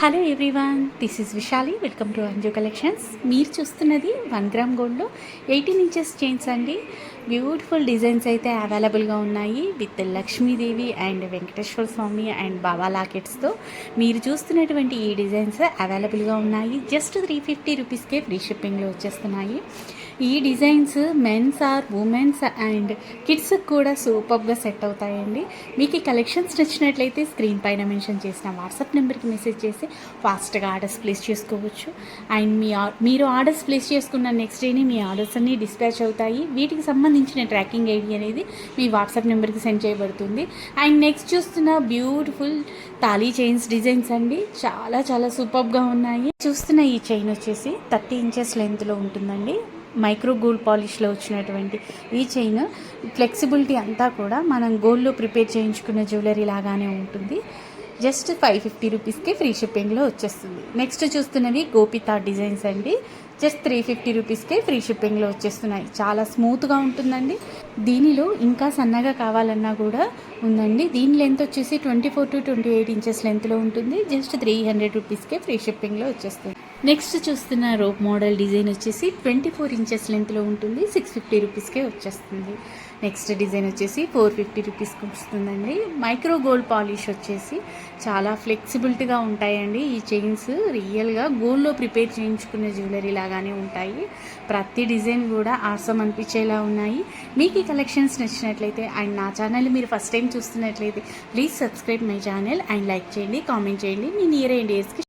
Hello everyone, this is Vishali. Welcome to Anju collections. మీరు చూస్తున్నది 1 gram గోల్డ్లో 18 ఇంచెస్ చైన్స్ అండి. బ్యూటిఫుల్ డిజైన్స్ అయితే అవైలబుల్గా ఉన్నాయి with Lakshmidevi and Venkateswara Swamy and Baba లాకెట్స్తో. మీరు చూస్తున్నటువంటి ఈ డిజైన్స్ అవైలబుల్గా ఉన్నాయి. జస్ట్ 350 రూపీస్కే ఫ్రీ షిప్పింగ్లో వచ్చేస్తున్నాయి. ఈ designs men's or women's and కిడ్స్కి కూడా సూపర్గా సెట్ అవుతాయండి. మీకు ఈ కలెక్షన్స్ నచ్చినట్లయితే స్క్రీన్ పైన మెన్షన్ చేసిన వాట్సాప్ నెంబర్కి మెసేజ్ చేసి ఫాస్ట్గా ఆర్డర్స్ ప్లేస్ చేసుకోవచ్చు. అండ్ మీరు ఆర్డర్స్ ప్లేస్ చేసుకున్న నెక్స్ట్ డేని మీ ఆర్డర్స్ అన్నీ డిస్పాచ్ అవుతాయి. వీటికి సంబంధించిన ట్రాకింగ్ ఐడి అనేది మీ వాట్సాప్ నెంబర్కి సెండ్ చేయబడుతుంది. అండ్ నెక్స్ట్ చూస్తున్న బ్యూటిఫుల్ తాళీ చైన్స్ డిజైన్స్ అండి, చాలా చాలా సూపర్గా ఉన్నాయి. చూస్తున్న ఈ చైన్ వచ్చేసి 30 ఇంచెస్ లెంత్లో ఉంటుందండి. మైక్రో గోల్డ్ పాలిష్లో వచ్చినటువంటి ఈ చైన్ ఫ్లెక్సిబిలిటీ అంతా కూడా మనం గోల్డ్లో ప్రిపేర్ చేయించుకున్న జ్యువెలరీ లాగానే ఉంటుంది. జస్ట్ 550 రూపీస్కి ఫ్రీ షిప్పింగ్లో వచ్చేస్తుంది. నెక్స్ట్ చూస్తున్నవి గోపితా డిజైన్స్ అండి. జస్ట్ 350 రూపీస్కే ఫ్రీ షిప్పింగ్లో వచ్చేస్తున్నాయి. చాలా స్మూత్గా ఉంటుందండి. దీనిలో ఇంకా సన్నగా కావాలన్నా కూడా ఉందండి. దీని లెంత్ వచ్చేసి 24 to 28 ఇంచెస్ లెంత్లో ఉంటుంది. జస్ట్ 300 రూపీస్కే ఫ్రీ షిప్పింగ్లో వచ్చేస్తుంది. నెక్స్ట్ చూస్తున్న రోప్ మోడల్ డిజైన్ వచ్చేసి 24 ఇంచెస్ లెంత్లో ఉంటుంది. 650 రూపీస్కే వచ్చేస్తుంది. నెక్స్ట్ డిజైన్ వచ్చేసి 450 రూపీస్కి వస్తుందండి. మైక్రో గోల్డ్ పాలిష్ వచ్చేసి చాలా ఫ్లెక్సిబిలిటీగా ఉంటాయండి. ఈ చైన్స్ రియల్గా గోల్డ్లో ప్రిపేర్ చేయించుకునే జ్యువెలరీ లాగానే ఉంటాయి. ప్రతి డిజైన్ కూడా ఆసమ్ అనిపించేలా ఉన్నాయి. మీకు ఈ కలెక్షన్స్ నచ్చినట్లయితే అండ్ నా ఛానల్ మీరు ఫస్ట్ టైం చూస్తున్నట్లయితే please subscribe my channel and like చేయండి, కామెంట్ చేయండి. మీ నియర్ అండ్ డేస్కి